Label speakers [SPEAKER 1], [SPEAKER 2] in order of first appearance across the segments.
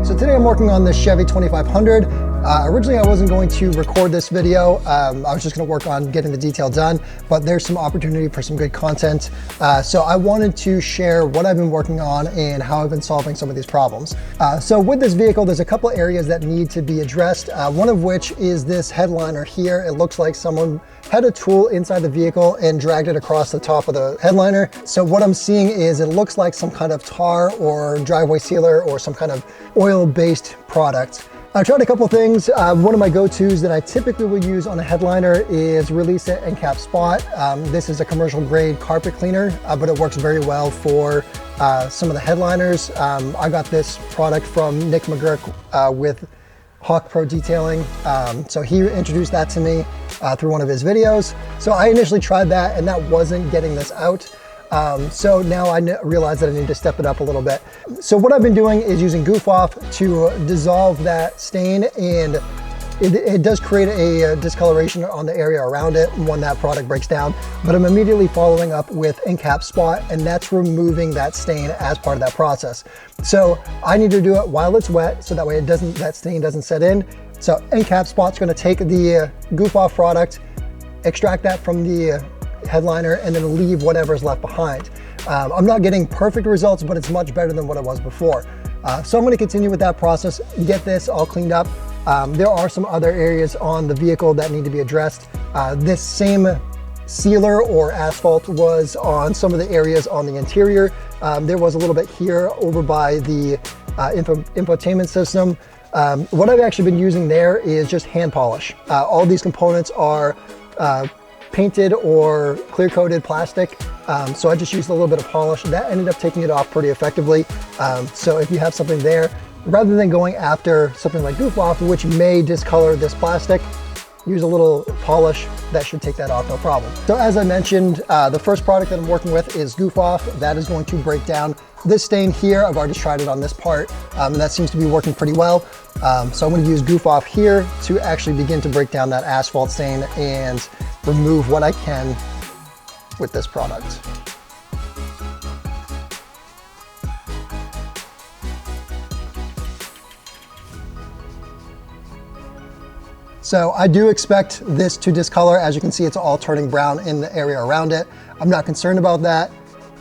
[SPEAKER 1] So today I'm working on this Chevy 2500. Originally I wasn't going to record this video. I was just going to work on getting the detail done, but there's some opportunity for some good content. So I wanted to share what I've been working on and how I've been solving some of these problems. So with this vehicle, there's a couple areas that need to be addressed. One of which is this headliner here. It looks like someone had a tool inside the vehicle and dragged it across the top of the headliner. So what I'm seeing is it looks like some kind of tar or driveway sealer or some kind of oil-based product. I've tried a couple things. One of my go-tos that I typically will use on a headliner is Releaseit Encap Spot. This is a commercial grade carpet cleaner, but it works very well for some of the headliners. I got this product from Nick McGurk with Hawk Pro Detailing. So he introduced that to me through one of his videos. So I initially tried that and that wasn't getting this out. So now I realize that I need to step it up a little bit. So what I've been doing is using Goof Off to dissolve that stain, and it does create a discoloration on the area around it when that product breaks down. But I'm immediately following up with Encap Spot, and that's removing that stain as part of that process. So I need to do it while it's wet, so that way that stain doesn't set in. So Encap Spot's going to take the Goof Off product, extract that from the headliner, and then leave whatever's left behind. I'm not getting perfect results, but it's much better than what it was before. So I'm going to continue with that process, get this all cleaned up. There are some other areas on the vehicle that need to be addressed. This same sealer or asphalt was on some of the areas on the interior. There was a little bit here over by the infotainment system. What I've actually been using there is just hand polish. All these components are painted or clear coated plastic. So I just used a little bit of polish. That ended up taking it off pretty effectively. So if you have something there, rather than going after something like Goof Off, which may discolor this plastic, use a little polish. That should take that off, no problem. So as I mentioned, the first product that I'm working with is Goof Off. That is going to break down this stain here. I've already tried it on this part, and that seems to be working pretty well. So I'm going to use Goof Off here to actually begin to break down that asphalt stain and remove what I can with this product. So I do expect this to discolor. As you can see, it's all turning brown in the area around it. I'm not concerned about that.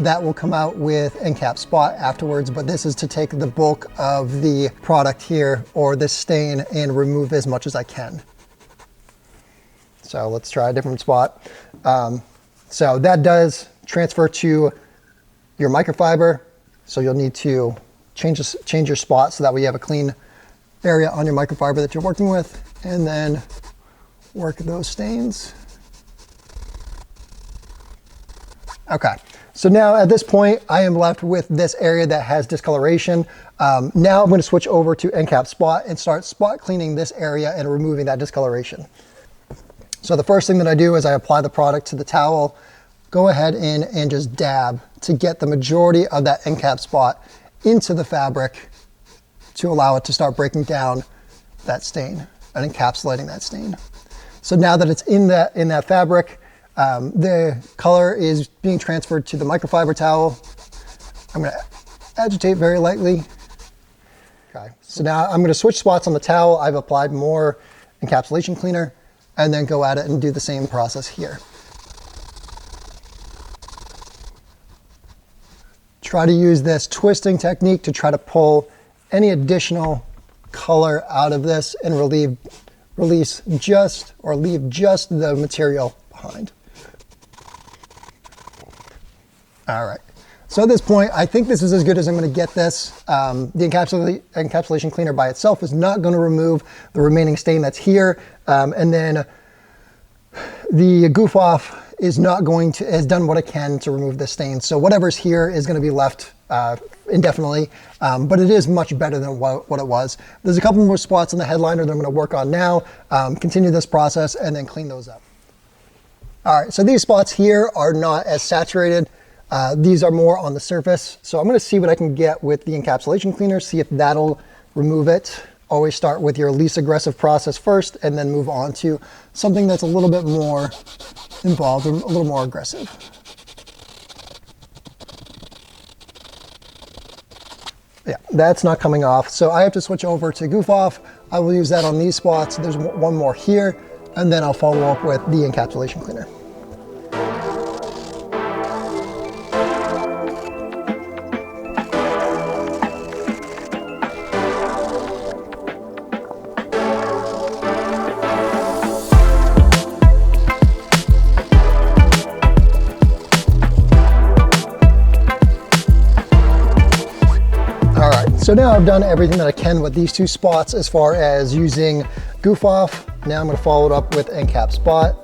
[SPEAKER 1] That will come out with Encap Spot afterwards, but this is to take the bulk of the product here, or this stain, and remove as much as I can. So let's try a different spot. So that does transfer to your microfiber. So you'll need to change your spot so that way you have a clean area on your microfiber that you're working with, and then work those stains. Okay, so now at this point, I am left with this area that has discoloration. Now I'm going to switch over to Encap Spot and start spot cleaning this area and removing that discoloration. So the first thing that I do is I apply the product to the towel, go ahead and just dab to get the majority of that Encap Spot into the fabric to allow it to start breaking down that stain and encapsulating that stain. So now that it's in that fabric, the color is being transferred to the microfiber towel. I'm going to agitate very lightly. Okay, so now I'm going to switch spots on the towel. I've applied more encapsulation cleaner, and then go at it and do the same process here. Try to use this twisting technique to try to pull any additional color out of this and leave just the material behind. All right, so at this point, I think this is as good as I'm going to get this. The encapsulation cleaner by itself is not going to remove the remaining stain that's here. And then the Goof Off has done what it can to remove the stain. So whatever's here is going to be left indefinitely, but it is much better than what it was. There's a couple more spots on the headliner that I'm going to work on now, continue this process, and then clean those up. All right, so these spots here are not as saturated. These are more on the surface. So I'm going to see what I can get with the encapsulation cleaner, see if that'll remove it. Always start with your least aggressive process first, and then move on to something that's a little bit more involved, a little more aggressive. Yeah, that's not coming off. So I have to switch over to Goof Off. I will use that on these spots. There's one more here, and then I'll follow up with the encapsulation cleaner. So now I've done everything that I can with these two spots as far as using Goof Off. Now I'm going to follow it up with Encap Spot.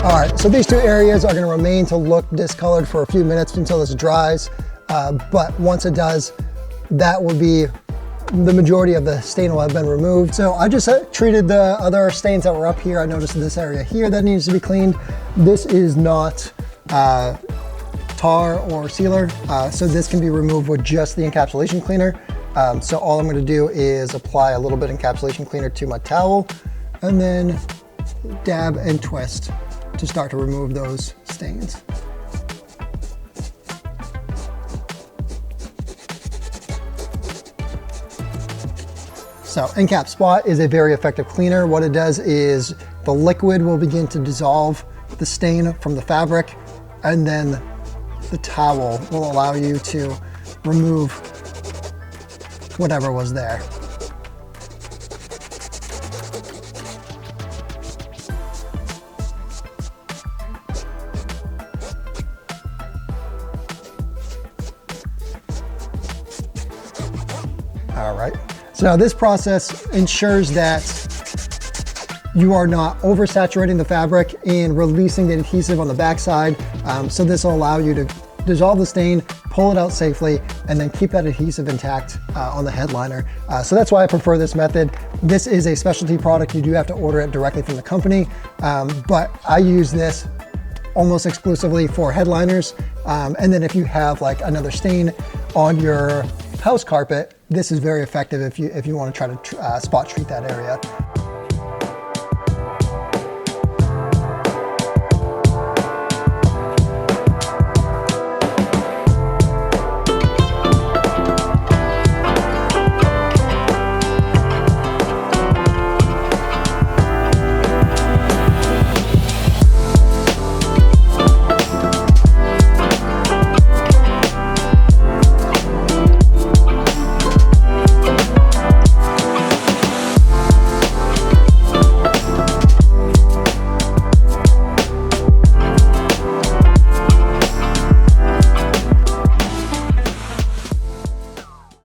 [SPEAKER 1] All right, so these two areas are going to remain to look discolored for a few minutes until this dries. But once it does, that will be the majority of the stain will have been removed. So I just treated the other stains that were up here. I noticed this area here that needs to be cleaned. This is not tar or sealer, so this can be removed with just the encapsulation cleaner. So all I'm going to do is apply a little bit of encapsulation cleaner to my towel and then dab and twist to start to remove those stains. So Encap Spot is a very effective cleaner. What it does is the liquid will begin to dissolve the stain from the fabric, and then the towel will allow you to remove whatever was there. All right, so now this process ensures that you are not oversaturating the fabric and releasing the adhesive on the backside. So this will allow you to dissolve the stain, pull it out safely, and then keep that adhesive intact on the headliner. So that's why I prefer this method. This is a specialty product. You do have to order it directly from the company, but I use this almost exclusively for headliners. And then if you have like another stain on your house carpet, this is very effective if you want to try to spot treat that area.